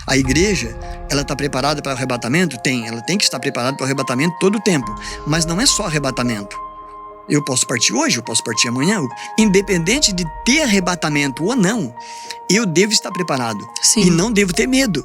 A igreja, ela está preparada para o arrebatamento? Tem, ela tem que estar preparada para o arrebatamento todo o tempo. Mas não é só arrebatamento. Eu posso partir hoje, eu posso partir amanhã. Independente de ter arrebatamento ou não, eu devo estar preparado. Sim. E não devo ter medo.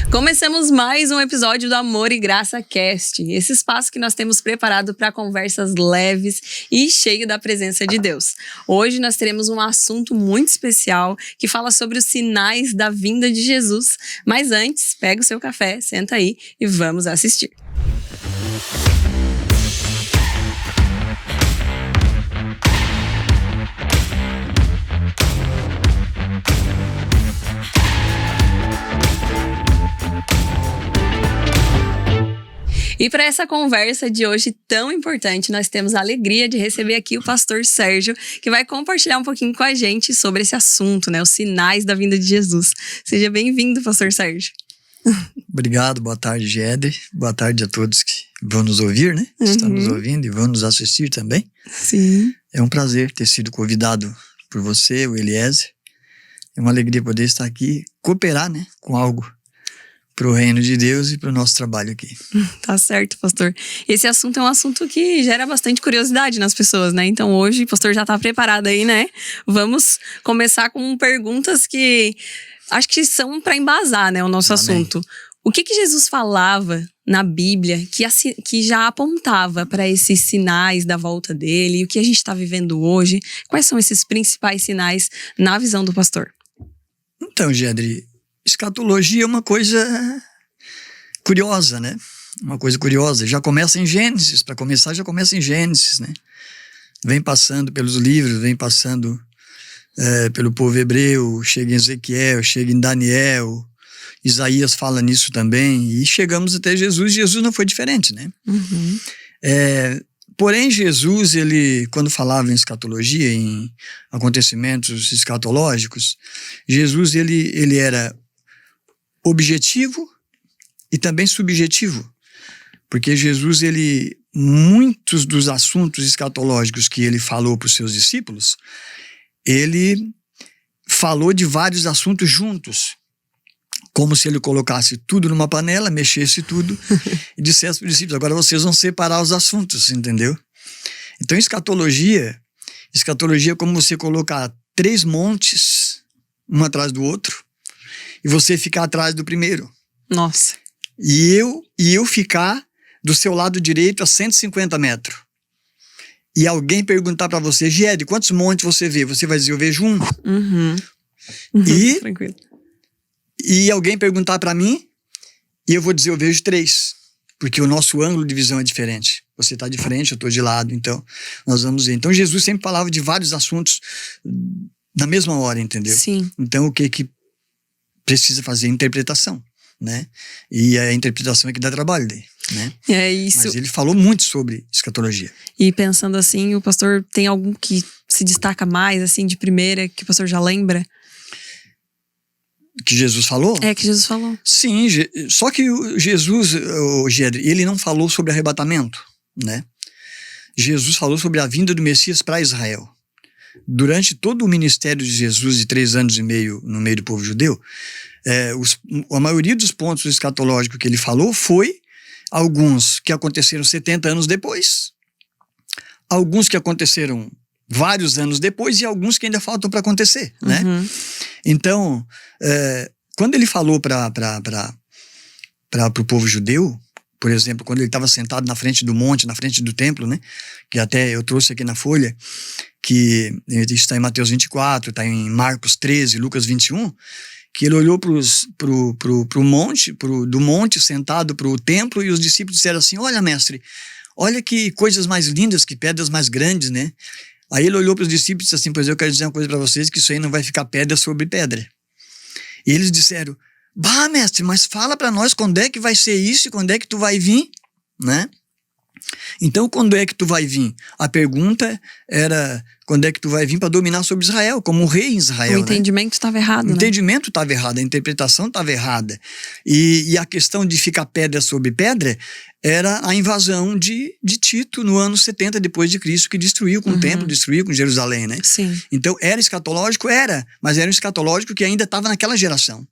Começamos mais um episódio do Amor e Graça Cast, esse espaço que nós temos preparado para conversas leves e cheio da presença de Deus. Hoje nós teremos um assunto muito especial que fala sobre os sinais da vinda de Jesus. Mas antes, pega o seu café, senta aí e vamos assistir. E para essa conversa de hoje tão importante, nós temos a alegria de receber aqui o pastor Sérgio, que vai compartilhar um pouquinho com a gente sobre esse assunto, né? Os sinais da vinda de Jesus. Seja bem-vindo, pastor Sérgio. Obrigado, boa tarde, Géder. Boa tarde a todos que vão nos ouvir, né? Estão nos ouvindo e vão nos assistir também. Sim. É um prazer ter sido convidado por você, o Eliezer. É uma alegria poder estar aqui, cooperar, né, com algo para o reino de Deus e para o nosso trabalho aqui. Tá certo, pastor. Esse assunto é um assunto que gera bastante curiosidade nas pessoas, né? Então hoje o pastor já tá preparado aí, né? Vamos começar com perguntas que acho que são para embasar, né, o nosso assunto. O que Jesus falava na Bíblia que já apontava para esses sinais da volta dele e o que a gente está vivendo hoje? Quais são esses principais sinais na visão do pastor? Então, Géder, escatologia é uma coisa curiosa, né? Uma coisa curiosa. Já começa em Gênesis. Para começar, já começa em Gênesis, né? Vem passando pelos livros, vem passando pelo povo hebreu, chega em Ezequiel, chega em Daniel, Isaías fala nisso também, e chegamos até Jesus. Jesus não foi diferente, né? Uhum. Porém, Jesus, ele, quando falava em escatologia, em acontecimentos escatológicos, Jesus, ele era objetivo e também subjetivo. Porque Jesus, muitos dos assuntos escatológicos que ele falou para os seus discípulos, ele falou de vários assuntos juntos. Como se ele colocasse tudo numa panela, mexesse tudo e dissesse para os discípulos: agora vocês vão separar os assuntos, entendeu? Então, escatologia é como você colocar 3 montes, um atrás do outro, e você ficar atrás do primeiro. Nossa. E eu ficar do seu lado direito a 150 metros. E alguém perguntar para você: Géder, quantos montes você vê? Você vai dizer: eu vejo um. Uhum. Tranquilo. E alguém perguntar para mim, e eu vou dizer: eu vejo 3. Porque o nosso ângulo de visão é diferente. Você está de frente, eu estou de lado, então nós vamos ver. Então Jesus sempre falava de vários assuntos na mesma hora, entendeu? Sim. Então o que precisa fazer? Interpretação, né? E a interpretação é que dá trabalho daí, né? É isso. Mas ele falou muito sobre escatologia. E pensando assim, o pastor tem algum que se destaca mais, assim, de primeira, que o pastor já lembra? Que Jesus falou? Que Jesus falou. Sim, só que Jesus, Géder, ele não falou sobre arrebatamento, né? Jesus falou sobre a vinda do Messias para Israel. Durante todo o ministério de Jesus, de 3 anos e meio no meio do povo judeu, a maioria dos pontos escatológicos que ele falou foi alguns que aconteceram 70 anos depois, alguns que aconteceram vários anos depois e alguns que ainda faltam para acontecer, né? Uhum. Então, quando ele falou para o povo judeu, por exemplo, quando ele estava sentado na frente do monte, na frente do templo, né? Que até eu trouxe aqui na folha, que está em Mateus 24, está em Marcos 13, Lucas 21, que ele olhou pro monte, do monte, sentado para o templo, e os discípulos disseram assim: olha, mestre, olha que coisas mais lindas, que pedras mais grandes, né? Aí ele olhou para os discípulos e disse assim: pois eu quero dizer uma coisa para vocês, que isso aí não vai ficar pedra sobre pedra. E eles disseram: bah, mestre, mas fala para nós quando é que vai ser isso e quando é que tu vai vir, né? Então, quando é que tu vai vir? A pergunta era: quando é que tu vai vir para dominar sobre Israel, como um rei em Israel? O entendimento estava errado, O né? entendimento estava errado, a interpretação estava errada. E a questão de ficar pedra sobre pedra era a invasão de Tito no ano 70 depois de Cristo, que destruiu com o templo, destruiu com Jerusalém, né? Sim. Então, era escatológico? Era, mas era um escatológico que ainda estava naquela geração.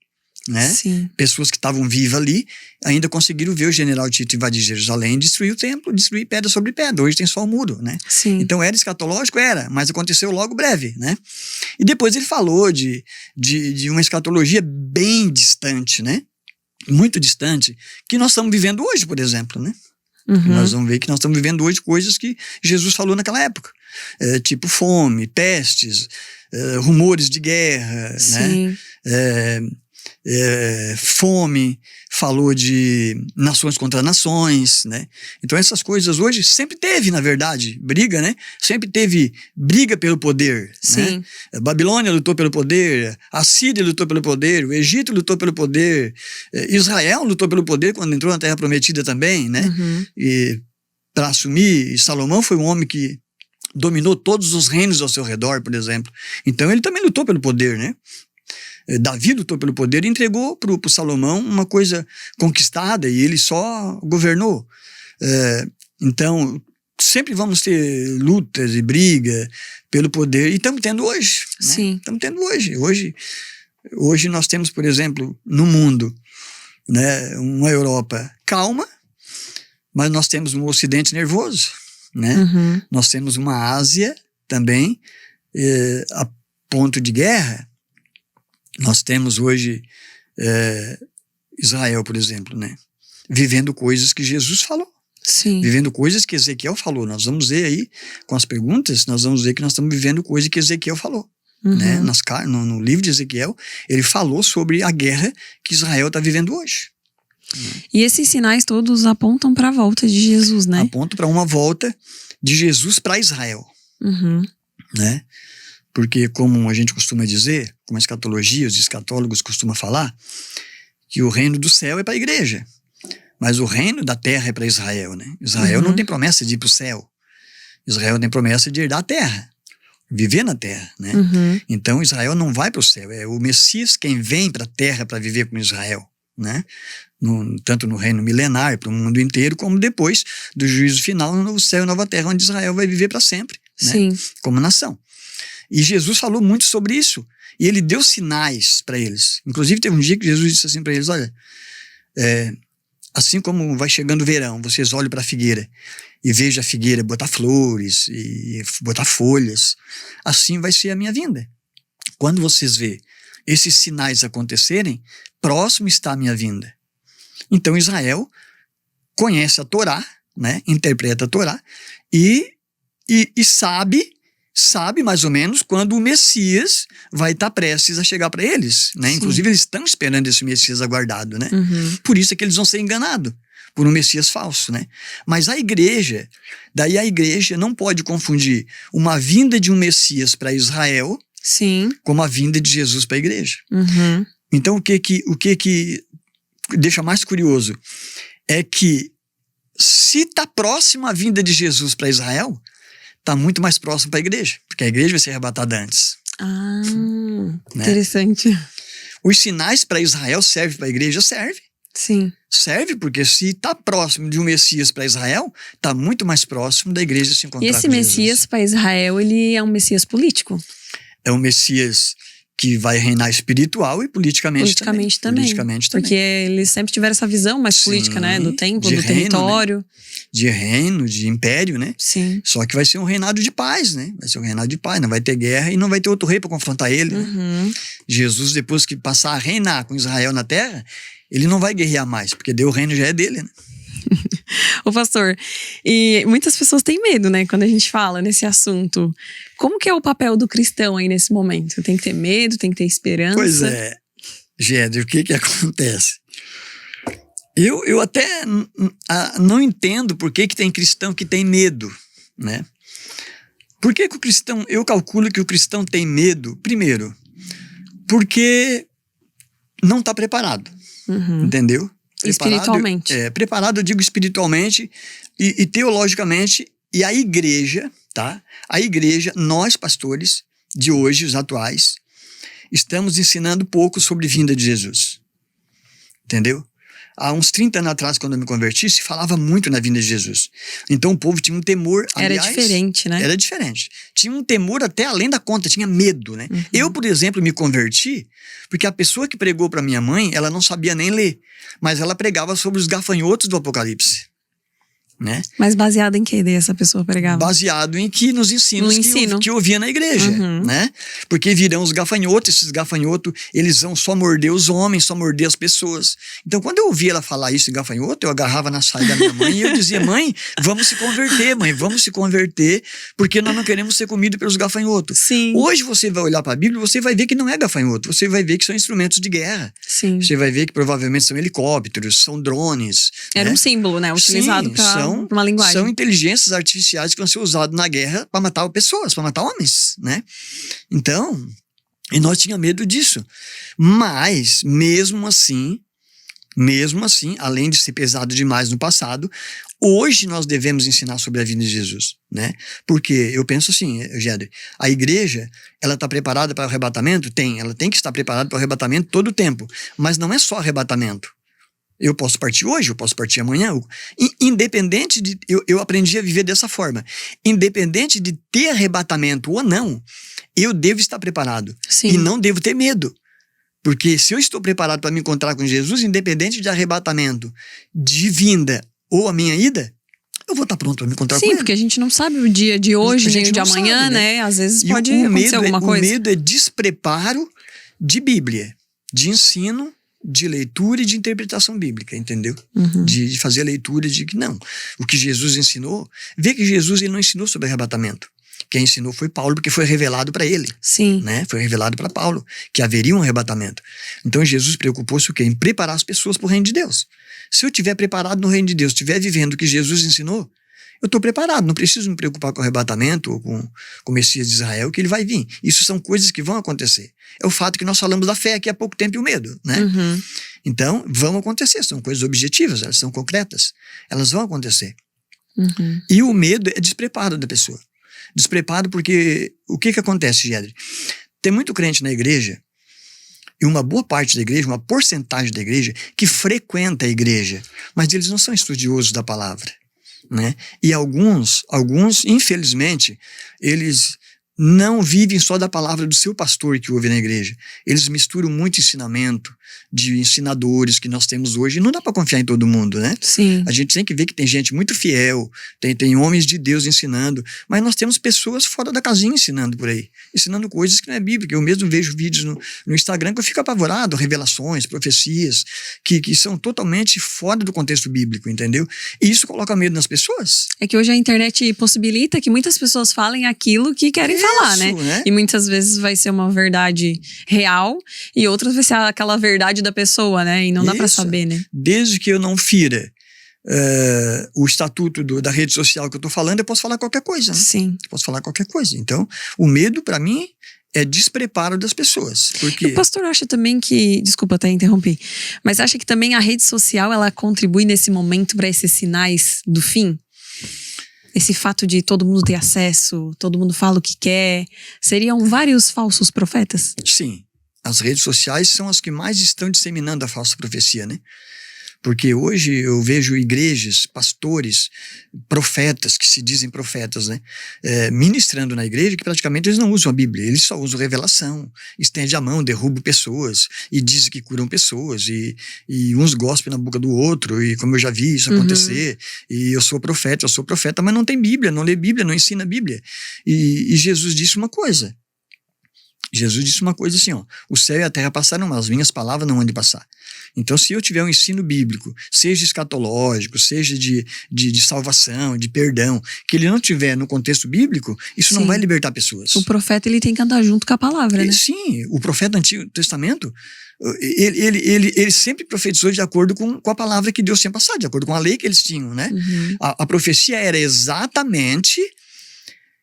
Né? Sim. Pessoas que estavam vivas ali ainda conseguiram ver o general Tito invadir Jerusalém, destruir o templo, destruir pedra sobre pedra. Hoje tem só o muro, né? Sim. Então era escatológico? Era, mas aconteceu logo breve, né? E depois ele falou de uma escatologia bem distante, né? Muito distante, que nós estamos vivendo hoje, por exemplo, né? Nós vamos ver que nós estamos vivendo hoje coisas que Jesus falou naquela época. Tipo fome, pestes, rumores de guerra, Sim. né? Fome, falou de nações contra nações, né? Então essas coisas hoje sempre teve, na verdade, briga, né? Sempre teve briga pelo poder, Sim. né? Babilônia lutou pelo poder, a Síria lutou pelo poder, o Egito lutou pelo poder, Israel lutou pelo poder quando entrou na Terra Prometida também, né? E para assumir, Salomão foi um homem que dominou todos os reinos ao seu redor, por exemplo. Então ele também lutou pelo poder, né? Davi lutou pelo poder e entregou para o Salomão uma coisa conquistada e ele só governou. Então, sempre vamos ter lutas e briga pelo poder e estamos tendo hoje. Sim. Estamos tendo hoje. Hoje nós temos, por exemplo, no mundo, né, uma Europa calma, mas nós temos um Ocidente nervoso. Né? Nós temos uma Ásia também a ponto de guerra. Nós temos hoje Israel, por exemplo, né? Vivendo coisas que Jesus falou. Sim. Vivendo coisas que Ezequiel falou. Nós vamos ver aí, com as perguntas, nós vamos ver que nós estamos vivendo coisas que Ezequiel falou. Né? No livro de Ezequiel, ele falou sobre a guerra que Israel está vivendo hoje. E esses sinais todos apontam para a volta de Jesus, né? Apontam para uma volta de Jesus para Israel. Né? Porque, como a gente costuma dizer, como a escatologia, os escatólogos costumam falar, que o reino do céu é para a igreja, mas o reino da terra é para Israel, né? Israel não tem promessa de ir para o céu. Israel tem promessa de herdar a terra, viver na terra, né? Então Israel não vai para o céu, é o Messias quem vem para a terra para viver com Israel, né? Tanto no reino milenar, para o mundo inteiro, como depois do juízo final, no novo céu e nova terra, onde Israel vai viver para sempre, né? Sim. Como nação. E Jesus falou muito sobre isso. E ele deu sinais para eles. Inclusive, teve um dia que Jesus disse assim para eles: olha, assim como vai chegando o verão, vocês olham para a figueira e vejam a figueira botar flores e botar folhas, assim vai ser a minha vinda. Quando vocês vê esses sinais acontecerem, próximo está a minha vinda. Então Israel conhece a Torá, né? Interpreta a Torá e sabe mais ou menos quando o Messias vai estar prestes a chegar para eles, né? Inclusive eles estão esperando esse Messias aguardado, né? Por isso é que eles vão ser enganados por um Messias falso, né? Mas a igreja não pode confundir uma vinda de um Messias para Israel como a vinda de Jesus para a igreja. Então o que deixa mais curioso é que se está próximo a vinda de Jesus para Israel, está muito mais próximo para a igreja, porque a igreja vai ser arrebatada antes. Né? Interessante. Os sinais para Israel servem para a igreja? Serve. Sim. Serve porque se está próximo de um Messias para Israel, está muito mais próximo da igreja se encontrar com Jesus. E esse Messias para Israel, ele é um Messias político? É um Messias que vai reinar espiritual e politicamente também. Porque eles sempre tiveram essa visão mais política, né? Do templo, do território. Né? De reino, de império, né? Sim. Só que vai ser um reinado de paz, né? Vai ser um reinado de paz, não vai ter guerra e não vai ter outro rei para confrontar ele. Né? Jesus, depois que passar a reinar com Israel na terra, ele não vai guerrear mais, porque o reino já é dele, né? Ô pastor, e muitas pessoas têm medo, né, quando a gente fala nesse assunto. Como que é o papel do cristão aí nesse momento? Tem que ter medo, tem que ter esperança? Pois é, Géder, o que acontece? Eu até não entendo por que tem cristão que tem medo, né? Por que que o cristão, eu calculo que o cristão tem medo? Primeiro, porque não está preparado, entendeu? Espiritualmente. Preparado, eu digo espiritualmente e teologicamente, e a igreja, tá? A igreja, nós pastores de hoje, os atuais, estamos ensinando pouco sobre a vinda de Jesus, entendeu? Há uns 30 anos atrás, quando eu me converti, se falava muito na vinda de Jesus. Então o povo tinha um temor. Era diferente, né? Era diferente. Tinha um temor até além da conta, tinha medo, né? Eu, por exemplo, me converti porque a pessoa que pregou para minha mãe, ela não sabia nem ler, mas ela pregava sobre os gafanhotos do Apocalipse. Né? Mas baseado em que daí essa pessoa pregava? Baseado em que nos ensinos que ouvia na igreja, né? Porque virão os gafanhotos, esses gafanhotos, eles vão só morder os homens, só morder as pessoas. Então, quando eu ouvia ela falar isso em gafanhoto, eu agarrava na saia da minha mãe e eu dizia, mãe, vamos se converter, mãe, vamos se converter, porque nós não queremos ser comidos pelos gafanhotos. Sim. Hoje você vai olhar para a Bíblia e você vai ver que não é gafanhoto, você vai ver que são instrumentos de guerra. Sim. Você vai ver que provavelmente são helicópteros, são drones. Era né? um símbolo, né? Utilizado para uma linguagem. São inteligências artificiais que vão ser usadas na guerra para matar pessoas, para matar homens, né? Então, e nós tínhamos medo disso. Mas, mesmo assim, além de ser pesado demais no passado, hoje nós devemos ensinar sobre a vinda de Jesus, né? Porque eu penso assim, Géder, a igreja, ela está preparada para o arrebatamento? Ela tem que estar preparada para o arrebatamento todo o tempo. Mas não é só arrebatamento. Eu posso partir hoje, eu posso partir amanhã. Independente de... Eu aprendi a viver dessa forma. Independente de ter arrebatamento ou não, eu devo estar preparado. Sim. E não devo ter medo. Porque se eu estou preparado para me encontrar com Jesus, independente de arrebatamento, de vinda ou a minha ida, eu vou estar pronto para me encontrar com ele. Sim, porque a gente não sabe o dia de hoje, nem o de amanhã, sabe, né? Às vezes pode acontecer alguma coisa. O medo é despreparo de Bíblia, de ensino, de leitura e de interpretação bíblica, entendeu? De fazer a leitura de que não. O que Jesus ensinou, vê que Jesus ele não ensinou sobre arrebatamento. Quem ensinou foi Paulo, porque foi revelado para ele. Sim. Né? Foi revelado para Paulo que haveria um arrebatamento. Então Jesus preocupou-se o quê? Em preparar as pessoas para o reino de Deus. Se eu estiver preparado no reino de Deus, estiver vivendo o que Jesus ensinou, eu estou preparado, não preciso me preocupar com o arrebatamento ou com o Messias de Israel, que ele vai vir. Isso são coisas que vão acontecer. É o fato que nós falamos da fé aqui há pouco tempo e o medo, né? Então, vão acontecer, são coisas objetivas, elas são concretas, elas vão acontecer. E o medo é despreparo da pessoa. Despreparo porque, o que acontece, Géder? Tem muito crente na igreja, e uma boa parte da igreja, uma porcentagem da igreja, que frequenta a igreja, mas eles não são estudiosos da palavra. Né? E alguns, infelizmente, eles não vivem só da palavra do seu pastor que ouve na igreja. Eles misturam muito ensinamento de ensinadores que nós temos hoje. E não dá para confiar em todo mundo, né? Sim. A gente tem que ver que tem gente muito fiel, tem homens de Deus ensinando, mas nós temos pessoas fora da casinha ensinando por aí, ensinando coisas que não é bíblica. Eu mesmo vejo vídeos no Instagram que eu fico apavorado, revelações, profecias, que são totalmente fora do contexto bíblico, entendeu? E isso coloca medo nas pessoas. É que hoje a internet possibilita que muitas pessoas falem aquilo que querem falar, né? E muitas vezes vai ser uma verdade real e outras vai ser aquela verdade da pessoa, né? E não dá pra saber, né? Desde que eu não fira o estatuto da rede social que eu tô falando, eu posso falar qualquer coisa, né? Sim. Eu posso falar qualquer coisa. Então, o medo, pra mim, é despreparo das pessoas. Porque... O pastor acha também que... Desculpa até interromper. Mas acha que também a rede social, ela contribui nesse momento para esses sinais do fim? Esse fato de todo mundo ter acesso, todo mundo fala o que quer. Seriam vários falsos profetas? Sim. As redes sociais são as que mais estão disseminando a falsa profecia, né? Porque hoje eu vejo igrejas, pastores, profetas, que se dizem profetas, né? Ministrando na igreja, que praticamente eles não usam a Bíblia, eles só usam revelação, estende a mão, derruba pessoas, e dizem que curam pessoas, e uns gospem na boca do outro, e como eu já vi isso acontecer, e eu sou profeta, mas não tem Bíblia, não lê Bíblia, não ensina a Bíblia. E Jesus disse uma coisa. Jesus disse uma coisa assim, ó, o céu e a terra passarão, mas as minhas palavras não hão de passar. Então, se eu tiver um ensino bíblico, seja escatológico, seja de salvação, de perdão, que ele não tiver no contexto bíblico, isso não vai libertar pessoas. O profeta, ele tem que andar junto com a palavra, né? Sim, o profeta do Antigo Testamento, ele sempre profetizou de acordo com a palavra que Deus tinha passado, de acordo com a lei que eles tinham, né? A profecia era exatamente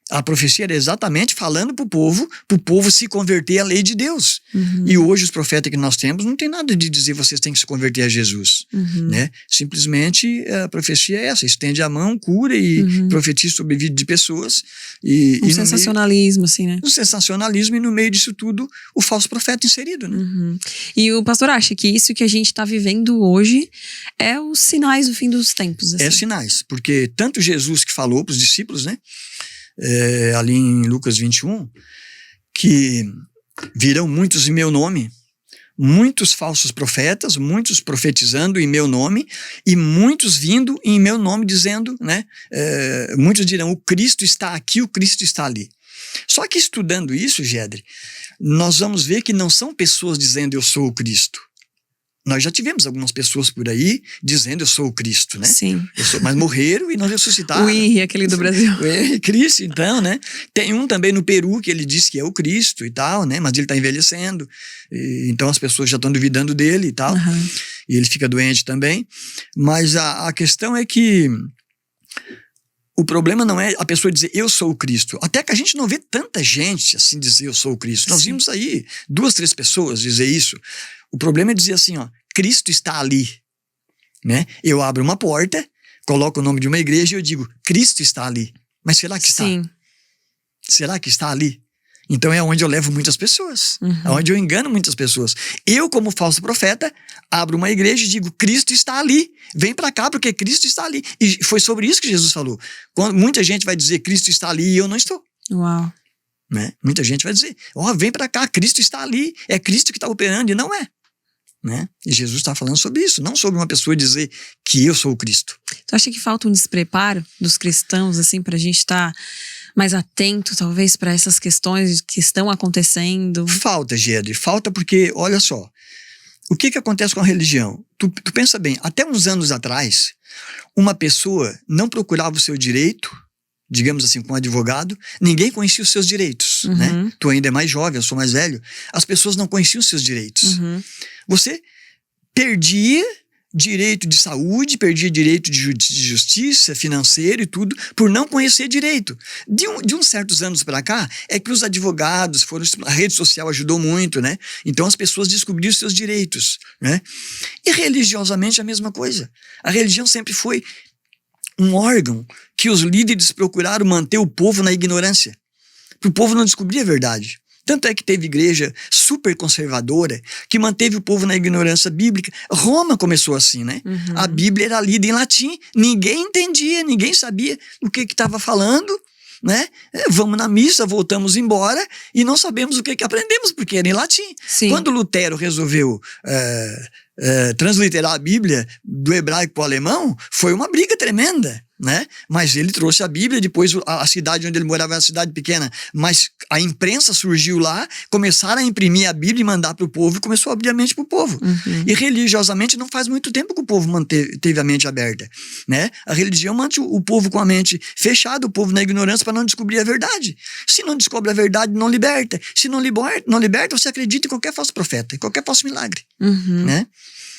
A profecia era exatamente falando para o povo se converter à lei de Deus. E hoje os profetas que nós temos não tem nada de dizer vocês têm que se converter a Jesus. Né? Simplesmente a profecia é essa, estende a mão, cura e profetiza sobre a vida de pessoas. Um sensacionalismo, assim, né? Um sensacionalismo e no meio disso tudo o falso profeta inserido. Né? E o pastor acha que isso que a gente está vivendo hoje é os sinais do fim dos tempos. Assim. É sinais, porque tanto Jesus que falou para os discípulos, né? Ali em Lucas 21, que virão muitos em meu nome, muitos falsos profetas, muitos profetizando em meu nome, e muitos vindo em meu nome dizendo, né? Muitos dirão, o Cristo está aqui, o Cristo está ali. Só que estudando isso, Gedre, nós vamos ver que não são pessoas dizendo eu sou o Cristo. Nós já tivemos algumas pessoas por aí dizendo eu sou o Cristo, né? Sim. Mas morreram e não ressuscitaram. O Henry, aquele do Brasil. O Henry Cristo, então, né? Tem um também no Peru que ele diz que é o Cristo e tal, né? Mas ele está envelhecendo. Então as pessoas já estão duvidando dele e tal. E ele fica doente também. Mas a questão é que o problema não é a pessoa dizer eu sou o Cristo. Até que a gente não vê tanta gente assim dizer eu sou o Cristo. Nós vimos aí 2, 3 pessoas dizer isso. O problema é dizer assim, ó, Cristo está ali, né? Eu abro uma porta, coloco o nome de uma igreja e eu digo, Cristo está ali. Mas será que está? Sim. Será que está ali? Então é onde eu levo muitas pessoas, é onde eu engano muitas pessoas. Eu, como falso profeta, abro uma igreja e digo, Cristo está ali, vem para cá porque Cristo está ali. E foi sobre isso que Jesus falou. Quando muita gente vai dizer, Cristo está ali e eu não estou. Uau. Né? Muita gente vai dizer, vem para cá, Cristo está ali, é Cristo que está operando, e não é. Né? E Jesus está falando sobre isso, não sobre uma pessoa dizer que eu sou o Cristo. Tu acha que falta um despreparo dos cristãos, assim, pra gente estar mais atento, talvez, para essas questões que estão acontecendo? Falta, Gedre, falta porque, olha só, o que acontece com a religião? Tu pensa bem, até uns anos atrás, uma pessoa não procurava o seu direito, digamos assim, com um advogado, ninguém conhecia os seus direitos, né? Tu ainda é mais jovem, eu sou mais velho, as pessoas não conheciam os seus direitos. Você perdia direito de saúde, perdia direito de justiça, financeiro e tudo, por não conhecer direito. De uns certos anos para cá, é que os advogados a rede social ajudou muito, né? Então as pessoas descobriram seus direitos, né? E religiosamente a mesma coisa. A religião sempre foi um órgão que os líderes procuraram manter o povo na ignorância, para o povo não descobrir a verdade. Tanto é que teve igreja super conservadora que manteve o povo na ignorância bíblica. Roma começou assim, né? A Bíblia era lida em latim, ninguém entendia, ninguém sabia o que estava falando, né? Vamos na missa, voltamos embora e não sabemos o que aprendemos, porque era em latim. Sim. Quando Lutero resolveu transliterar a Bíblia do hebraico para o alemão, foi uma briga tremenda, né? Mas ele trouxe a Bíblia, depois a cidade onde ele morava era uma cidade pequena, mas a imprensa surgiu lá, começaram a imprimir a Bíblia e mandar para o povo, e começou a abrir a mente para o povo. E religiosamente não faz muito tempo que o povo teve a mente aberta, né? A religião mantém o povo com a mente fechada, o povo na ignorância para não descobrir a verdade. Se não descobre a verdade, não liberta. Se não liberta, você acredita em qualquer falso profeta, em qualquer falso milagre, né?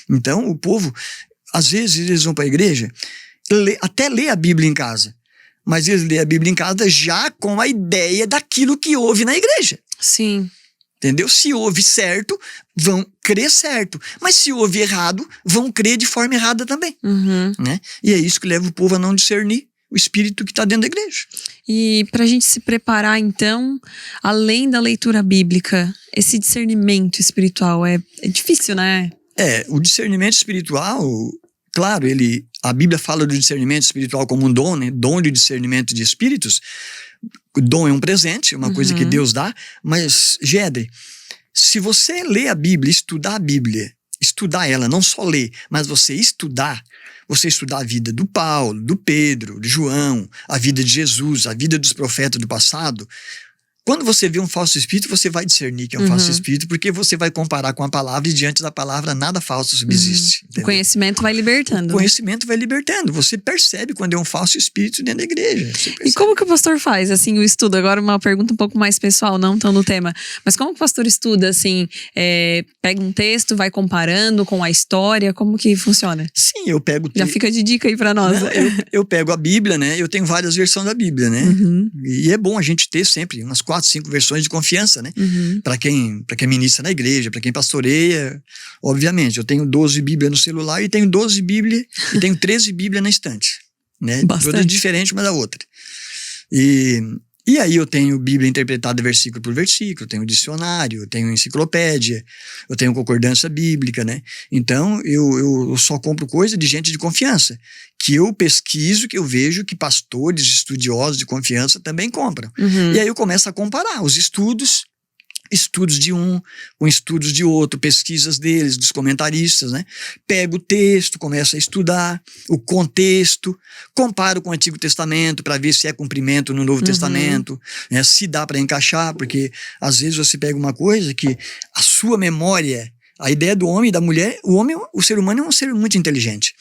Então o povo, às vezes eles vão para a igreja, até lê a Bíblia em casa, mas eles lêem a Bíblia em casa já com a ideia daquilo que houve na igreja. Sim. Entendeu? Se houve certo, vão crer certo. Mas se houve errado, vão crer de forma errada também. Né? E é isso que leva o povo a não discernir o espírito que está dentro da igreja. E para a gente se preparar, então, além da leitura bíblica, esse discernimento espiritual é difícil, né? O discernimento espiritual, claro, a Bíblia fala do discernimento espiritual como um dom, né? Dom de discernimento de espíritos. O dom é um presente, uma coisa que Deus dá, mas, Gedre, se você ler a Bíblia, estudar ela, não só ler, mas você estudar a vida do Paulo, do Pedro, de João, a vida de Jesus, a vida dos profetas do passado, Quando você vê um falso espírito, você vai discernir que é um falso espírito, porque você vai comparar com a palavra e diante da palavra nada falso subsiste. O conhecimento vai libertando. O conhecimento vai libertando. Você percebe quando é um falso espírito dentro da igreja. E como que o pastor faz, assim, o estudo? Agora uma pergunta um pouco mais pessoal, não tão no tema. Mas como que o pastor estuda, assim, pega um texto, vai comparando com a história, como que funciona? Sim, eu pego... Já fica de dica aí pra nós. Não, eu pego a Bíblia, né? Eu tenho várias versões da Bíblia, né? E é bom a gente ter sempre umas 4, 5 versões de confiança, né? Para quem ministra na igreja, para quem pastoreia. Obviamente, eu tenho 12 Bíblias no celular e tenho 12 Bíblias e tenho 13 Bíblias na estante, né? Todas diferentes uma da outra. E aí eu tenho Bíblia interpretada versículo por versículo, eu tenho dicionário, eu tenho enciclopédia, eu tenho concordância bíblica, né? Então, eu só compro coisa de gente de confiança, que eu pesquiso, que eu vejo que pastores, estudiosos de confiança também compram. E aí eu começo a comparar os estudos de um com estudos de outro, pesquisas deles, dos comentaristas, né? Pego o texto, começo a estudar o contexto, comparo com o Antigo Testamento para ver se é cumprimento no Novo Testamento, né? Se dá para encaixar, porque às vezes você pega uma coisa que a sua memória, a ideia do homem e da mulher, o ser humano é um ser muito inteligente.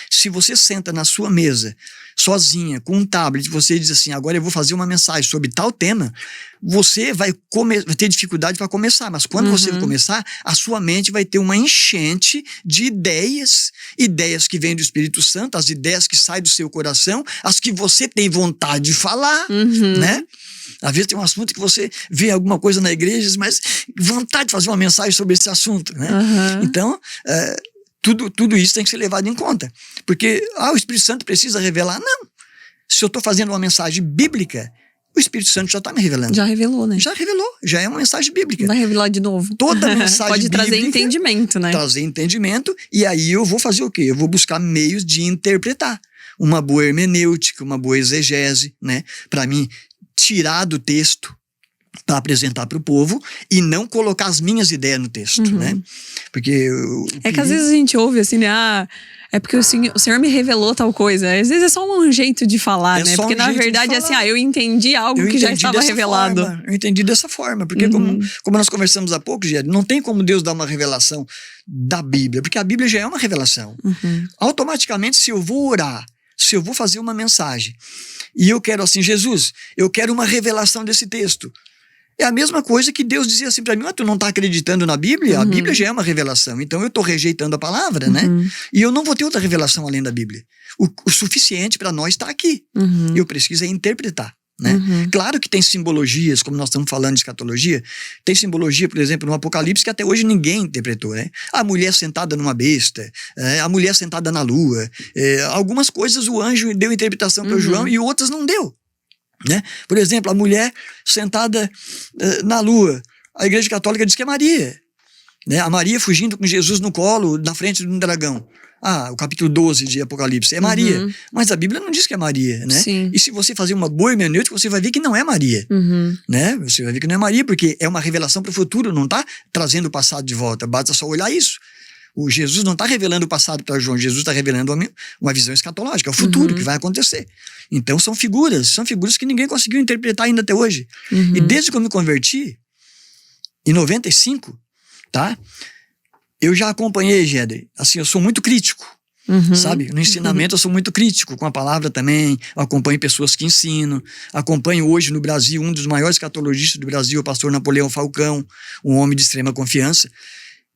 Se você senta na sua mesa, sozinha, com um tablet, você diz assim, agora eu vou fazer uma mensagem sobre tal tema, você vai ter dificuldade para começar, mas quando você começar, a sua mente vai ter uma enchente de ideias que vêm do Espírito Santo, as ideias que saem do seu coração, as que você tem vontade de falar, né? Às vezes tem um assunto que você vê alguma coisa na igreja, mas vontade de fazer uma mensagem sobre esse assunto, né? Então, tudo isso tem que ser levado em conta. Porque, o Espírito Santo precisa revelar? Não. Se eu estou fazendo uma mensagem bíblica, o Espírito Santo já está me revelando. Já revelou, né? Já revelou, já é uma mensagem bíblica. Vai revelar de novo. Toda mensagem pode bíblica... trazer entendimento, né? Trazer entendimento, e aí eu vou fazer o quê? Eu vou buscar meios de interpretar. Uma boa hermenêutica, uma boa exegese, né? Para mim, tirar do texto para apresentar para o povo e não colocar as minhas ideias no texto, né? Porque... É que às vezes a gente ouve assim, né? É porque o senhor me revelou tal coisa. Às vezes é só um jeito de falar, né? Porque na verdade é assim, eu entendi algo que já estava revelado. Eu entendi dessa forma. Porque como nós conversamos há pouco, Gério, não tem como Deus dar uma revelação da Bíblia, porque a Bíblia já é uma revelação. Automaticamente, se eu vou orar, se eu vou fazer uma mensagem, e eu quero assim, Jesus, eu quero uma revelação desse texto. É a mesma coisa que Deus dizia assim para mim, tu não está acreditando na Bíblia? A Bíblia já é uma revelação, então eu estou rejeitando a palavra, né? E eu não vou ter outra revelação além da Bíblia. O suficiente para nós está aqui. Eu preciso interpretar, né? Claro que tem simbologias, como nós estamos falando de escatologia, tem simbologia, por exemplo, no Apocalipse, que até hoje ninguém interpretou, né? A mulher sentada numa besta, a mulher sentada na lua, algumas coisas o anjo deu interpretação para João e outras não deu. Né? Por exemplo, a mulher sentada na lua, a Igreja Católica diz que é Maria, né? A Maria fugindo com Jesus no colo, na frente de um dragão. O capítulo 12 de Apocalipse é Maria, mas a Bíblia não diz que é Maria, né? Sim. E se você fazer uma boa hermenêutica, você vai ver que não é Maria, né? Você vai ver que não é Maria, porque é uma revelação para o futuro, não está trazendo o passado de volta, basta só olhar isso. O Jesus não está revelando o passado para João, Jesus está revelando uma visão escatológica, é o futuro que vai acontecer. Então são figuras que ninguém conseguiu interpretar ainda até hoje. E desde que eu me converti, em 95, tá? Eu já acompanhei, Géder, assim, eu sou muito crítico, sabe? No ensinamento eu sou muito crítico, com a palavra também, eu acompanho pessoas que ensinam, acompanho hoje no Brasil, um dos maiores escatologistas do Brasil, o pastor Napoleão Falcão, um homem de extrema confiança.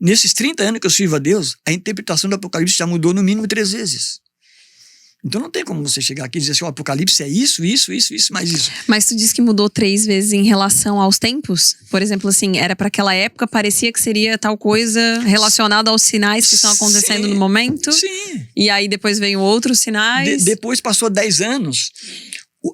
Nesses 30 anos que eu sirvo a Deus, a interpretação do Apocalipse já mudou no mínimo 3 vezes. Então não tem como você chegar aqui e dizer assim, o Apocalipse é isso, mais isso. Mas tu disse que mudou 3 vezes em relação aos tempos? Por exemplo, assim, era para aquela época, parecia que seria tal coisa relacionada aos sinais que estão acontecendo no momento? Sim. E aí depois veio outros sinais? Depois passou 10 anos,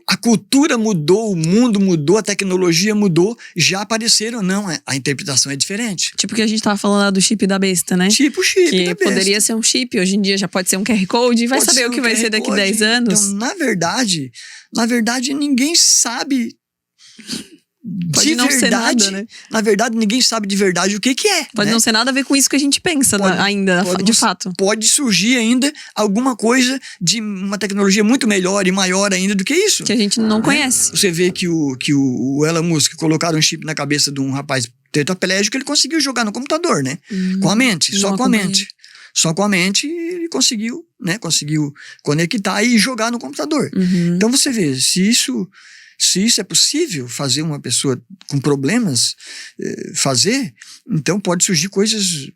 a cultura mudou, o mundo mudou, a tecnologia mudou, já apareceram, não, a interpretação é diferente. Tipo que a gente tava falando lá do chip da besta, né? Tipo o chip que da besta. Poderia ser um chip, hoje em dia já pode ser um QR Code, vai saber o que vai ser daqui 10 anos. Então, na verdade, ninguém sabe Pode não ser nada, né? Na verdade, ninguém sabe de verdade o que é. Pode né? não ser nada a ver com isso que a gente pensa ainda, de fato. Pode surgir ainda alguma coisa de uma tecnologia muito melhor e maior ainda do que isso. Que a gente não conhece. Você vê que o Elon Musk colocaram um chip na cabeça de um rapaz tetraplégico, ele conseguiu jogar no computador, né? Com a mente, só com a mente. Só com a mente ele conseguiu, né? Conseguiu conectar e jogar no computador. Então você vê, se isso é possível fazer uma pessoa com problemas fazer, então pode surgir coisas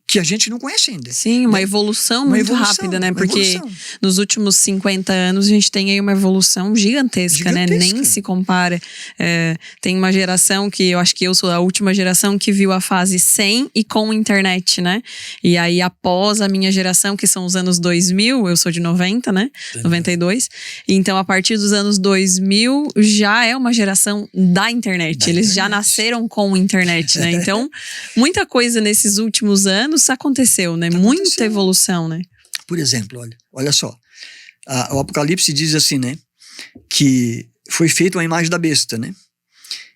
que a gente não conhece ainda. Sim, uma evolução muito rápida, né? Porque nos últimos 50 anos a gente tem aí uma evolução gigantesca, né? Nem se compara. Tem uma geração que eu acho que eu sou a última geração que viu a fase sem e com internet, né? E aí após a minha geração, que são os anos 2000, eu sou de 90, né? 92. Então a partir dos anos 2000 já é uma geração da internet. Eles já nasceram com internet, né? Então muita coisa nesses últimos anos aconteceu, né? Muita evolução, né? Por exemplo, olha só. O Apocalipse diz assim, né? Que foi feita uma imagem da besta, né?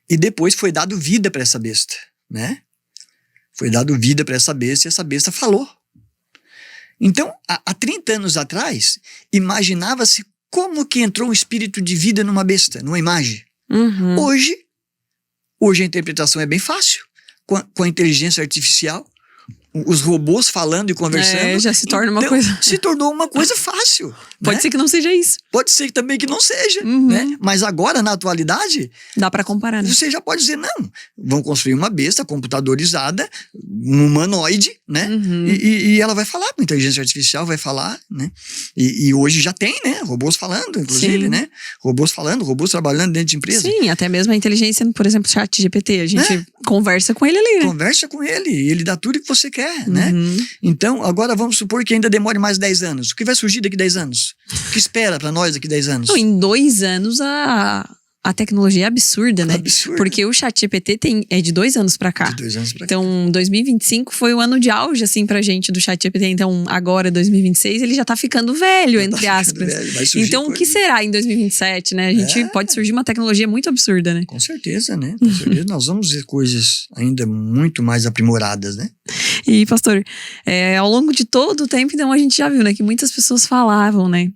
E depois foi dado vida para essa besta, né? Foi dado vida para essa besta e essa besta falou. Então, há 30 anos atrás, imaginava-se como que entrou um espírito de vida numa besta, numa imagem. Hoje a interpretação é bem fácil. Com a inteligência artificial, os robôs falando e conversando. Já se torna uma coisa. Se tornou uma coisa fácil. Pode ser que não seja isso. Pode ser também que não seja. Né? Mas agora, na atualidade. Dá pra comparar, né? Você já pode dizer, não. Vão construir uma besta computadorizada, um humanoide, né? E ela vai falar com a inteligência artificial, vai falar, né? E hoje já tem, né? Robôs falando, inclusive, Sim. né? Robôs falando, robôs trabalhando dentro de empresa. Sim, até mesmo a inteligência, por exemplo, ChatGPT. A gente conversa com ele ali, né? Conversa com ele, e ele dá tudo que você quer. Né? Então, agora vamos supor que ainda demore mais 10 anos. O que vai surgir daqui 10 anos? O que espera para nós daqui 10 anos? Não, em 2 anos a tecnologia é absurda, né? Absurda. Porque o ChatGPT é de 2 anos pra cá. De 2 anos pra cá. Então, 2025 foi o ano de auge, assim, pra gente do ChatGPT. Então, agora, 2026, ele já tá ficando velho, entre aspas. Então, o que será em 2027, né? A gente pode surgir uma tecnologia muito absurda, né? Com certeza, né? Com certeza nós vamos ver coisas ainda muito mais aprimoradas, né? E, pastor, ao longo de todo o tempo, então, a gente já viu, né? Que muitas pessoas falavam, né?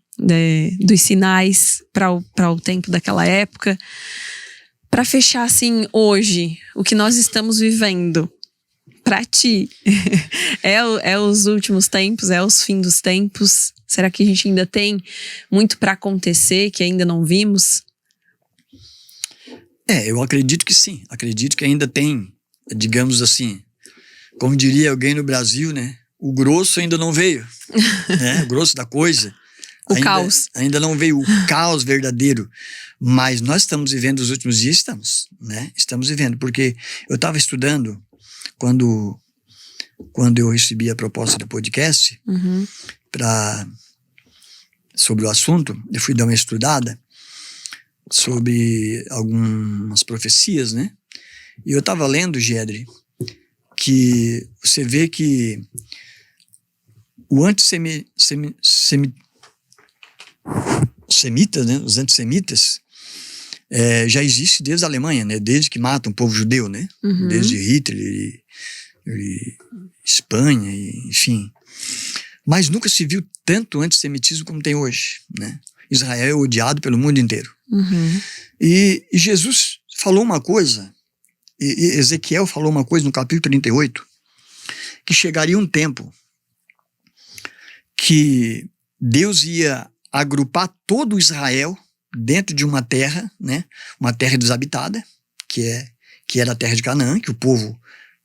Dos sinais para o tempo daquela época. Para fechar assim, hoje, o que nós estamos vivendo, para ti, é os últimos tempos, é os fins dos tempos? Será que a gente ainda tem muito para acontecer que ainda não vimos? Eu acredito que sim. Acredito que ainda tem, digamos assim, como diria alguém no Brasil, né? O grosso ainda não veio, né? O grosso da coisa. Caos. Ainda não veio o caos verdadeiro. Mas nós estamos vivendo os últimos dias, né? Estamos vivendo, porque eu estava estudando quando eu recebi a proposta do podcast sobre o assunto, eu fui dar uma estudada sobre algumas profecias, né? E eu estava lendo, Gedri, que você vê que o semitas, né? Os antissemitas já existe desde a Alemanha, né? Desde que matam o povo judeu, né? Desde Hitler e Espanha, enfim. Mas nunca se viu tanto antissemitismo como tem hoje, né? Israel é odiado pelo mundo inteiro. E Jesus falou uma coisa, e Ezequiel falou uma coisa no capítulo 38, que chegaria um tempo que Deus ia agrupar todo Israel dentro de uma terra, né? Uma terra desabitada, que era a terra de Canaã, que o povo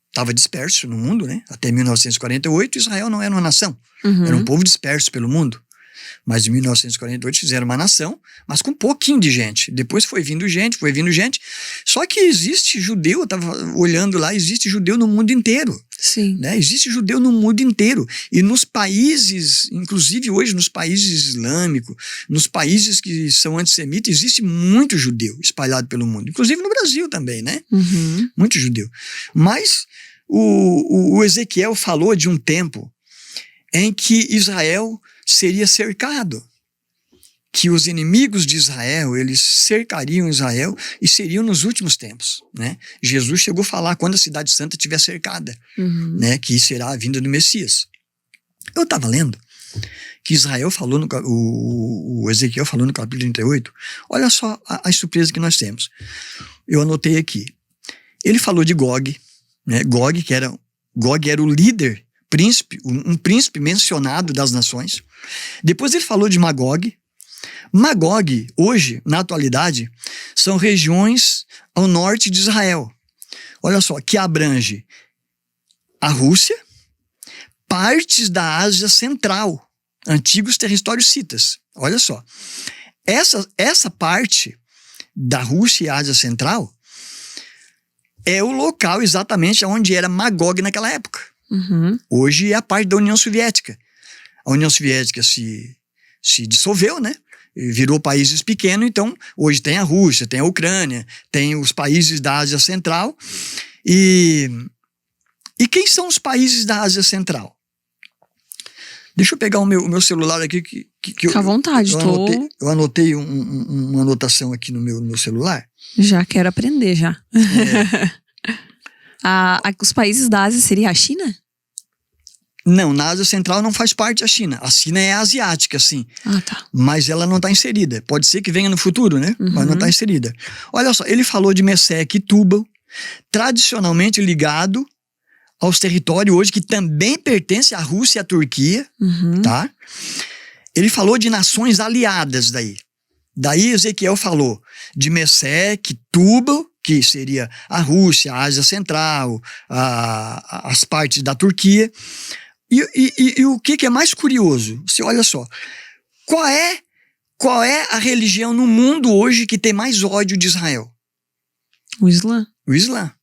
estava disperso no mundo, né? Até 1948, Israel não era uma nação. Era um povo disperso pelo mundo. Mas em 1948 fizeram uma nação, mas com um pouquinho de gente. Depois foi vindo gente. Só que existe judeu, eu estava olhando lá, existe judeu no mundo inteiro. Sim. Né? Existe judeu no mundo inteiro. E nos países, inclusive hoje nos países islâmicos, nos países que são antissemitas, existe muito judeu espalhado pelo mundo. Inclusive no Brasil também, né? Muito judeu. Mas o Ezequiel falou de um tempo em que Israel seria cercado, que os inimigos de Israel, eles cercariam Israel e seriam nos últimos tempos, né? Jesus chegou a falar quando a cidade santa estiver cercada, né? Que será a vinda do Messias. Eu estava lendo que Israel falou, o Ezequiel falou no capítulo 38, olha só as surpresas que nós temos. Eu anotei aqui. Ele falou de Gog, né? Gog era o líder, príncipe, um príncipe mencionado das nações. Depois ele falou de Magog. Magog, hoje, na atualidade, são regiões ao norte de Israel. Olha só, que abrange a Rússia, partes da Ásia Central, antigos territórios citas. Olha só, essa parte da Rússia e Ásia Central é o local exatamente onde era Magog naquela época. Hoje é a parte da União Soviética. A União Soviética se dissolveu, né? Virou países pequenos, então hoje tem a Rússia, tem a Ucrânia, tem os países da Ásia Central. E quem são os países da Ásia Central? Deixa eu pegar o meu celular aqui. Fica à vontade, eu anotei uma anotação aqui no meu celular. Já quero aprender, já. Os países da Ásia seria a China? Não, na Ásia Central não faz parte a China. A China é asiática, sim. Ah, tá. Mas ela não está inserida. Pode ser que venha no futuro, né? Mas não está inserida. Olha só, ele falou de Meseque e Tubal, tradicionalmente ligado aos territórios hoje que também pertencem à Rússia e à Turquia, tá? Ele falou de nações aliadas daí. Daí Ezequiel falou de Meseque, Tubal, que seria a Rússia, a Ásia Central, as partes da Turquia. E o que é mais curioso? Você olha só, qual é a religião no mundo hoje que tem mais ódio de Israel? O Islã. O Islã,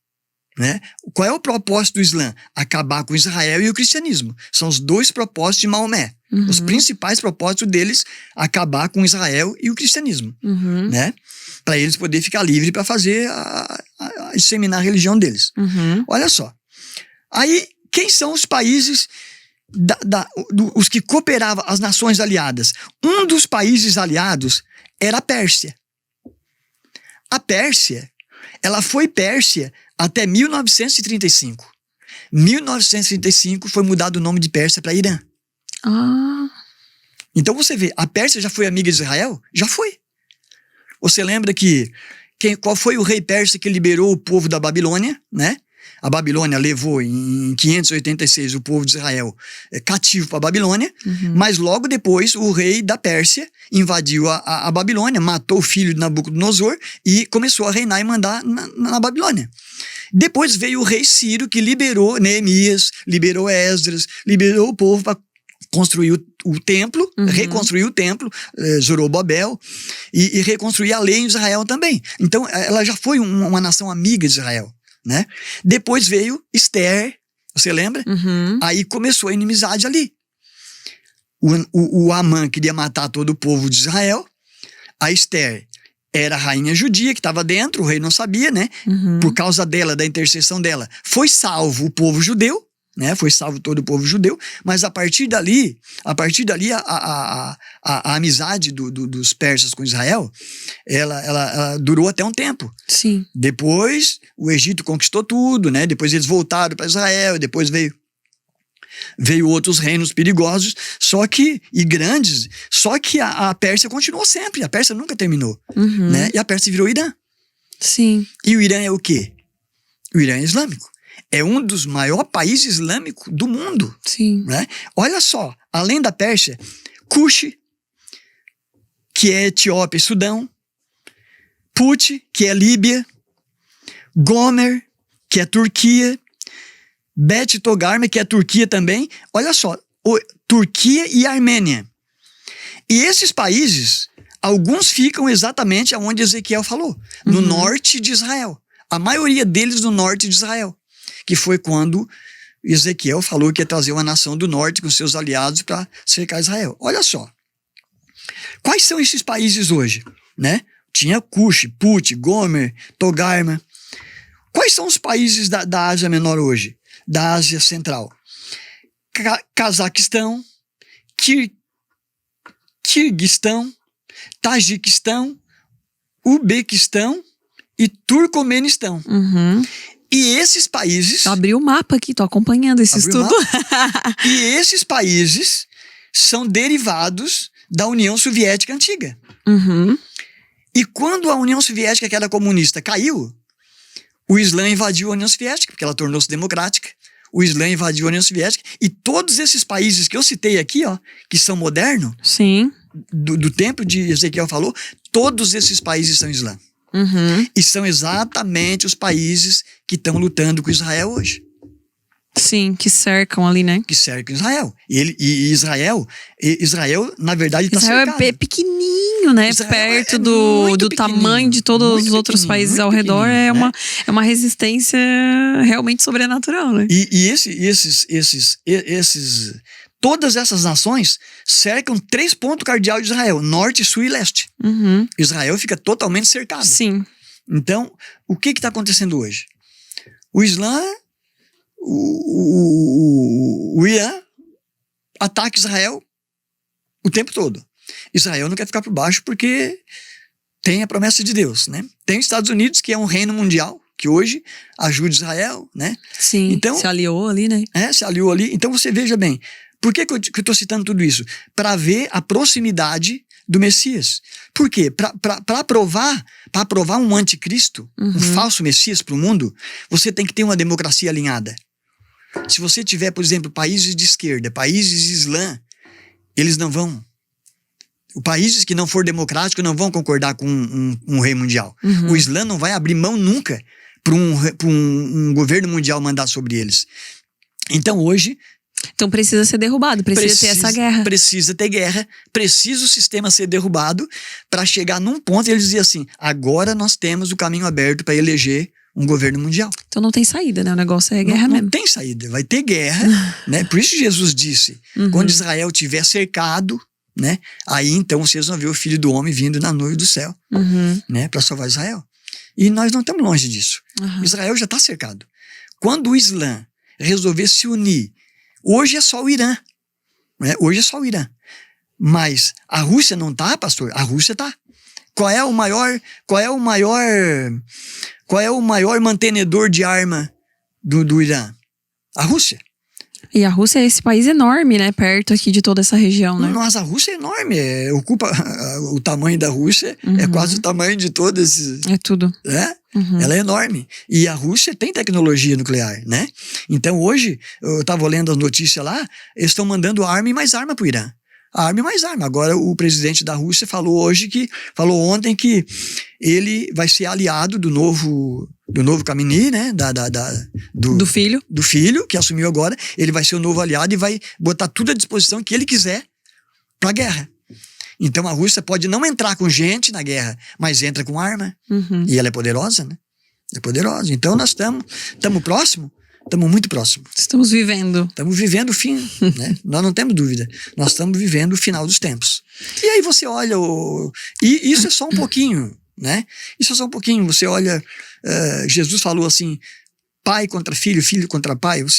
né? Qual é o propósito do Islã? Acabar com Israel e o cristianismo. São os dois propósitos de Maomé. Os principais propósitos deles, acabar com Israel e o cristianismo, né? Para eles poderem ficar livres para fazer, disseminar a religião deles. Olha só. Aí, quem são os países, os que cooperavam, as nações aliadas? Um dos países aliados era a Pérsia. A Pérsia, ela foi Pérsia até 1935. 1935 foi mudado o nome de Pérsia para Irã. Então você vê, a Pérsia já foi amiga de Israel? Já foi. Você lembra qual foi o rei persa que liberou o povo da Babilônia, né? A Babilônia levou em 586 o povo de Israel cativo para a Babilônia, mas logo depois o rei da Pérsia invadiu a Babilônia, matou o filho de Nabucodonosor e começou a reinar e mandar na Babilônia. Depois veio o rei Ciro, que liberou Neemias, liberou Esdras, liberou o povo para construir o templo, reconstruir o templo, Zorobabel, e reconstruir a lei em Israel também. Então, ela já foi uma nação amiga de Israel, né? Depois veio Esther, você lembra? Aí começou a inimizade ali. O Amã queria matar todo o povo de Israel, a Esther era a rainha judia que estava dentro, o rei não sabia, né? Por causa dela, da intercessão dela, foi salvo o povo judeu, né? Foi salvo todo o povo judeu, mas a partir dali a amizade dos persas com Israel, ela durou até um tempo. Sim. Depois o Egito conquistou tudo, né? Depois eles voltaram para Israel, depois veio outros reinos perigosos, e grandes, só que a Pérsia continuou sempre, a Pérsia nunca terminou, né? E a Pérsia virou Irã. Sim. E o Irã é o quê? O Irã é islâmico. É um dos maiores países islâmicos do mundo. Sim. Né? Olha só, além da Pérsia, Cuxi, que é Etiópia e Sudão, Put, que é Líbia, Gomer, que é Turquia, Bet Togarma, que é Turquia também. Olha só, Turquia e Armênia. E esses países, alguns ficam exatamente onde Ezequiel falou, no norte de Israel. A maioria deles no norte de Israel, que foi quando Ezequiel falou que ia trazer uma nação do norte com seus aliados para cercar Israel. Olha só, quais são esses países hoje, né? Tinha Cuxi, Put, Gomer, Togarma. Quais são os países da Ásia Menor hoje? Da Ásia Central? Cazaquistão, Quirguistão, Tajiquistão, Uzbequistão e Turcomenistão. Uhum. E esses países... Eu abri o mapa aqui, tô acompanhando esse estudo. E esses países são derivados da União Soviética antiga. Uhum. E quando a União Soviética, que era comunista, caiu, o Islã invadiu a União Soviética, porque ela tornou-se democrática. O Islã invadiu a União Soviética. E todos esses países que eu citei aqui, ó, que são modernos, Sim. do tempo de Ezequiel falou, todos esses países são Islã. Uhum. E são exatamente os países que estão lutando com Israel hoje. Sim, que cercam ali, né? Que cercam Israel. E Israel, na verdade, está Israel cercado. é pequenininho, né? Israel Perto é do muito tamanho de todos muito os outros pequenininho, países muito ao redor. pequenininho, né? É uma resistência realmente sobrenatural, né? Todas essas nações cercam 3 pontos cardeais de Israel: norte, sul e leste. Uhum. Israel fica totalmente cercado. Sim. Então, o que está acontecendo hoje? O Islã, o Irã ataca Israel o tempo todo. Israel não quer ficar por baixo porque tem a promessa de Deus, né? Tem os Estados Unidos, que é um reino mundial, que hoje ajuda Israel, né? Sim, então, se aliou ali, né? Se aliou ali. Então você veja bem, por que eu estou citando tudo isso? Para ver a proximidade do Messias. Por quê? Para aprovar um anticristo, um falso Messias para o mundo, você tem que ter uma democracia alinhada. Se você tiver, por exemplo, países de esquerda, países islã, eles não vão. Países que não for democráticos não vão concordar com um rei mundial. Uhum. O Islã não vai abrir mão nunca para um governo mundial mandar sobre eles. Então hoje... Então precisa ser derrubado, precisa ter essa guerra. Precisa ter guerra, precisa o sistema ser derrubado para chegar num ponto e eles dizer assim, agora nós temos o caminho aberto para eleger um governo mundial. Então não tem saída, né? O negócio é guerra mesmo. Não tem saída, vai ter guerra, né? Por isso Jesus disse, quando Israel estiver cercado, né? Aí então vocês vão ver o Filho do Homem vindo na nuvem do céu, né? Para salvar Israel. E nós não estamos longe disso. Israel já está cercado. Quando o Islã resolver se unir, hoje é só o Irã, né? Hoje é só o Irã. Mas a Rússia não tá, pastor? A Rússia tá. Qual é o maior mantenedor de arma do Irã? A Rússia. E a Rússia é esse país enorme, né? Perto aqui de toda essa região, né? Nossa, a Rússia é enorme. Ocupa o tamanho da Rússia, é quase o tamanho de todas. É tudo. Né? Ela é enorme. E a Rússia tem tecnologia nuclear, né? Então hoje, eu estava lendo as notícias lá, eles estão mandando arma e mais arma para o Irã. Arma e mais arma. Agora o presidente da Rússia falou ontem que ele vai ser aliado do novo Khamenei, né? Do filho. Do filho, que assumiu agora. Ele vai ser o novo aliado e vai botar tudo à disposição que ele quiser para a guerra. Então a Rússia pode não entrar com gente na guerra, mas entra com arma. E ela é poderosa, né? É poderosa. Então nós estamos próximo. Estamos muito próximos. Estamos vivendo. Estamos vivendo o fim, né? Nós não temos dúvida. Nós estamos vivendo o final dos tempos. E aí você olha... E isso é só um pouquinho, né? Isso é só um pouquinho. Você olha... Jesus falou assim... Pai contra filho, filho contra pai. O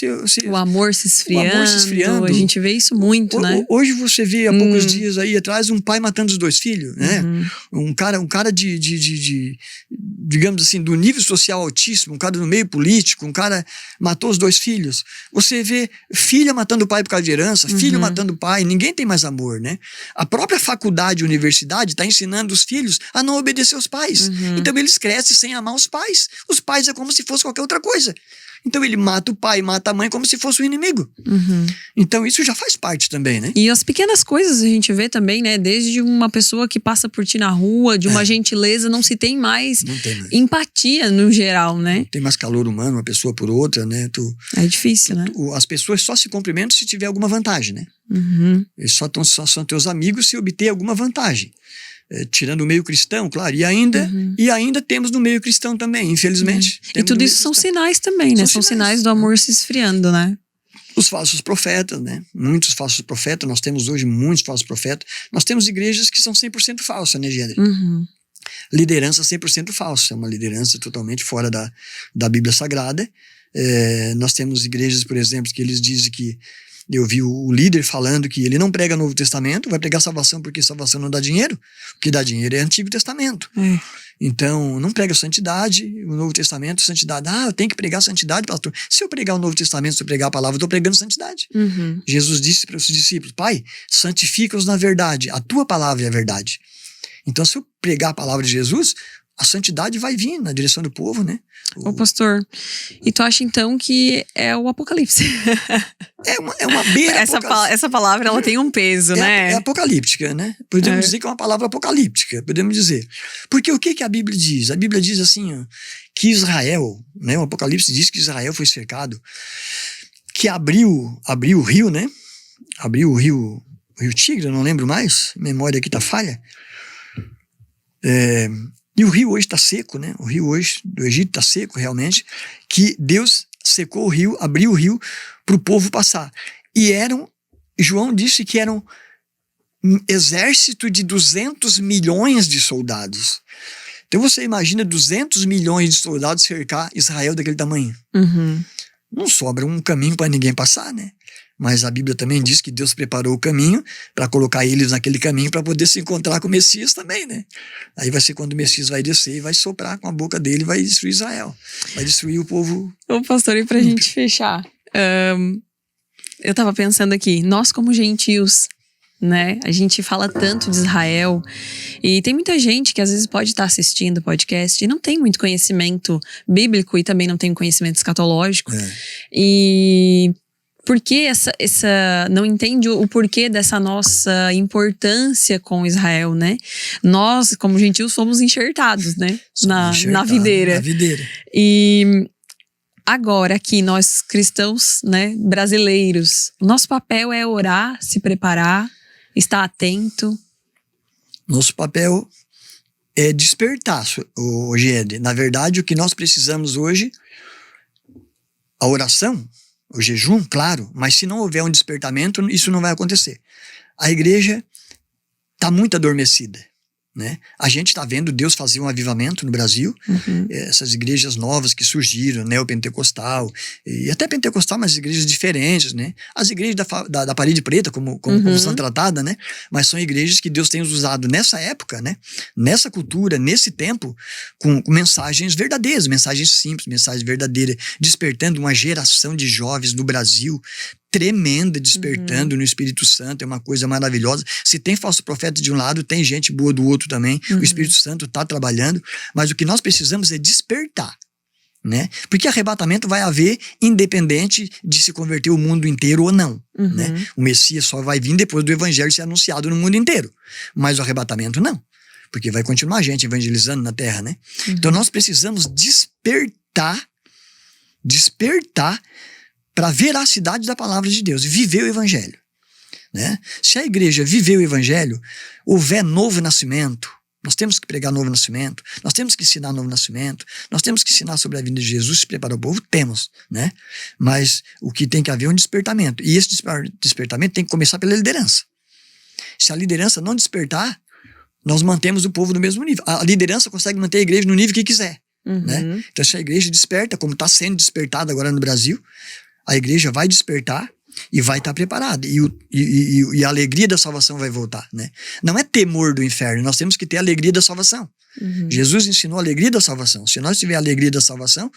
amor se esfriando. A gente vê isso muito, né? Hoje você vê, há poucos dias aí atrás, um pai matando os 2 filhos, né? Um cara digamos assim, do nível social altíssimo, um cara no meio político, um cara matou os 2 filhos. Você vê filha matando o pai por causa de herança, filho matando o pai, ninguém tem mais amor, né? A própria faculdade e universidade está ensinando os filhos a não obedecer aos pais. Então eles crescem sem amar os pais. Os pais é como se fosse qualquer outra coisa. Então ele mata o pai, mata a mãe como se fosse o inimigo. Então isso já faz parte também, né? E as pequenas coisas a gente vê também, né? Desde uma pessoa que passa por ti na rua, de uma gentileza, não se tem mais, empatia no geral, né? Não tem mais calor humano, uma pessoa por outra, né? É difícil, né? As pessoas só se cumprimentam se tiver alguma vantagem, né? Eles só são teus amigos se obter alguma vantagem. Tirando o meio cristão, claro, e ainda temos no meio cristão também, infelizmente. E tudo isso são sinais também, né? São sinais do amor se esfriando, né? Os falsos profetas, né? Muitos falsos profetas, nós temos hoje muitos falsos profetas. Nós temos igrejas que são 100% falsas, né, Gênero? Liderança 100% falsa, é uma liderança totalmente fora da Bíblia Sagrada. Nós temos igrejas, por exemplo, que eles dizem que Eu vi o líder falando que ele não prega Novo Testamento, vai pregar salvação porque salvação não dá dinheiro. O que dá dinheiro é Antigo Testamento. Então, não prega santidade, o Novo Testamento, santidade. Eu tenho que pregar santidade, pastor. Se eu pregar o Novo Testamento, se eu pregar a palavra, eu estou pregando santidade. Jesus disse para os discípulos, Pai, santifica-os na verdade, a tua palavra é a verdade. Então, se eu pregar a palavra de Jesus, a santidade vai vir na direção do povo, né? Ô pastor, e tu acha então que é o Apocalipse? É uma beira essa palavra, ela tem um peso, né? É apocalíptica, né? Podemos dizer que é uma palavra apocalíptica, podemos dizer. Porque o que a Bíblia diz? A Bíblia diz assim, ó, que Israel, né? O Apocalipse diz que Israel foi cercado, que abriu o rio, né? Abriu o rio Tigre, eu não lembro mais, a memória aqui tá falha. E o rio hoje está seco, né? O rio hoje do Egito está seco, realmente. Que Deus secou o rio, abriu o rio para o povo passar. E João disse que eram um exército de 200 milhões de soldados. Então você imagina 200 milhões de soldados cercar Israel daquele tamanho. Não sobra um caminho para ninguém passar, né? Mas a Bíblia também diz que Deus preparou o caminho para colocar eles naquele caminho para poder se encontrar com o Messias também, né? Aí vai ser quando o Messias vai descer e vai soprar com a boca dele e vai destruir Israel. Vai destruir o povo. Ô pastor, e pra gente fechar, eu tava pensando aqui, nós como gentios, né? A gente fala tanto de Israel e tem muita gente que às vezes pode estar assistindo o podcast e não tem muito conhecimento bíblico e também não tem conhecimento escatológico. E por que não entende o porquê dessa nossa importância com Israel, né? Nós, como gentios, fomos enxertados, né? Na videira. E agora aqui, nós cristãos, né, brasileiros, o nosso papel é orar, se preparar, estar atento. Nosso papel é despertar, Giede. Na verdade, o que nós precisamos hoje, a oração, o jejum, claro, mas se não houver um despertamento, isso não vai acontecer. A igreja está muito adormecida, né? A gente está vendo Deus fazer um avivamento no Brasil, essas igrejas novas que surgiram, neopentecostal, e até pentecostal, mas igrejas diferentes, né? As igrejas da parede preta, como são tratadas, né? Mas são igrejas que Deus tem usado nessa época, né? Nessa cultura, nesse tempo, com mensagens verdadeiras, mensagens simples, mensagens verdadeiras, despertando uma geração de jovens no Brasil, tremenda, despertando no Espírito Santo, é uma coisa maravilhosa. Se tem falso profeta de um lado, tem gente boa do outro também, o Espírito Santo está trabalhando, mas o que nós precisamos é despertar, né? Porque arrebatamento vai haver independente de se converter o mundo inteiro ou não, né? O Messias só vai vir depois do evangelho ser anunciado no mundo inteiro, mas o arrebatamento não, porque vai continuar a gente evangelizando na terra, né? Então nós precisamos despertar para a veracidade da palavra de Deus e viver o evangelho, né? Se a igreja viver o evangelho, houver novo nascimento, nós temos que pregar novo nascimento, nós temos que ensinar novo nascimento, nós temos que ensinar sobre a vinda de Jesus, se preparar o povo, temos, né? Mas o que tem que haver é um despertamento, e esse despertamento tem que começar pela liderança. Se a liderança não despertar, nós mantemos o povo no mesmo nível. A liderança consegue manter a igreja no nível que quiser, né? Então se a igreja desperta, como está sendo despertada agora no Brasil, a igreja vai despertar e vai estar preparada. E a alegria da salvação vai voltar, né? Não é temor do inferno, nós temos que ter a alegria da salvação. Jesus ensinou a alegria da salvação. Se nós tivermos a alegria da salvação,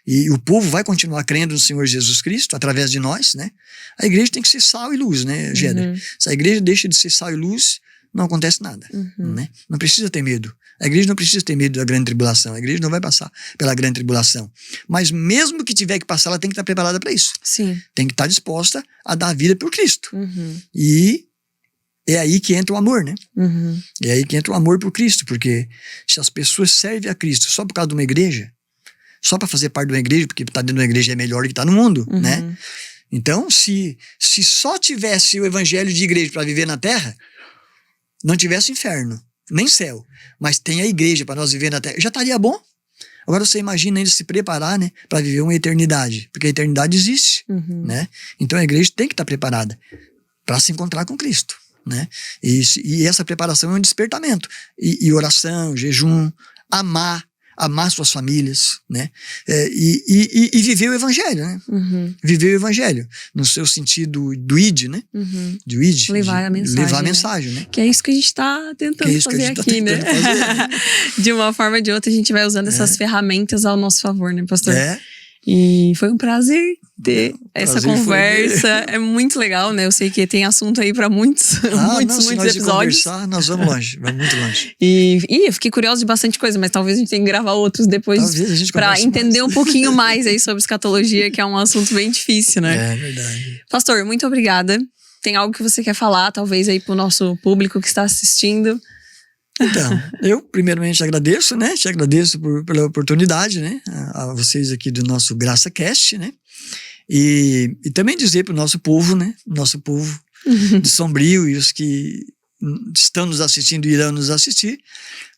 e o povo vai continuar crendo no Senhor Jesus Cristo, através de nós, né? A igreja tem que ser sal e luz, né, Géder? Se a igreja deixa de ser sal e luz, não acontece nada, né? Não precisa ter medo. A igreja não precisa ter medo da grande tribulação. A igreja não vai passar pela grande tribulação. Mas mesmo que tiver que passar, ela tem que estar preparada para isso. Sim. Tem que estar disposta a dar a vida por Cristo. E é aí que entra o amor, né? É aí que entra o amor por Cristo. Porque se as pessoas servem a Cristo só por causa de uma igreja, só para fazer parte de uma igreja, porque estar dentro de uma igreja é melhor do que estar no mundo, né? Então, se só tivesse o evangelho de igreja para viver na terra, não tivesse inferno, nem céu, mas tem a igreja para nós viver na terra, já estaria bom. Agora você imagina ainda se preparar, né, para viver uma eternidade, porque a eternidade existe, né? Então a igreja tem que estar preparada para se encontrar com Cristo, né? E essa preparação é um despertamento, e oração, jejum, amar amar suas famílias, né? E viver o evangelho, né? Viver o evangelho, no seu sentido do id, né? Do id, levar a mensagem. Levar a mensagem, né? Que é isso que a gente está tentando fazer aqui, né? De uma forma ou de outra, a gente vai usando essas ferramentas ao nosso favor, né, pastor? E foi um prazer ter essa conversa. É muito legal, né? Eu sei que tem assunto aí para muitos episódios. Conversar, nós vamos longe, vamos muito longe. E eu fiquei curiosa de bastante coisa, mas talvez a gente tenha que gravar outros depois para entender um pouquinho mais aí sobre escatologia, que é um assunto bem difícil, né? É verdade. Pastor, muito obrigada. Tem algo que você quer falar, talvez aí pro nosso público que está assistindo? Então, eu primeiramente agradeço, né? Te agradeço pela oportunidade, né? A vocês aqui do nosso GraçaCast, né? E também dizer para o nosso povo, né? Nosso povo de Sombrio e os que estão nos assistindo e irão nos assistir,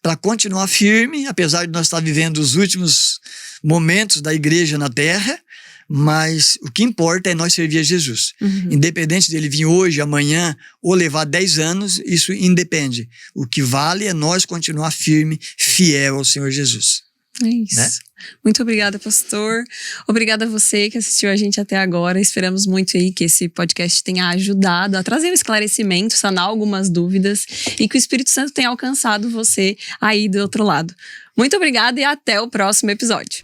para continuar firme, apesar de nós estar vivendo os últimos momentos da igreja na terra, mas o que importa é nós servir a Jesus. Independente dele vir hoje, amanhã, ou levar 10 anos, isso independe. O que vale é nós continuar firme, fiel ao Senhor Jesus. É isso. Né? Muito obrigada, pastor. Obrigada a você que assistiu a gente até agora. Esperamos muito aí que esse podcast tenha ajudado a trazer um esclarecimento, sanar algumas dúvidas e que o Espírito Santo tenha alcançado você aí do outro lado. Muito obrigada e até o próximo episódio.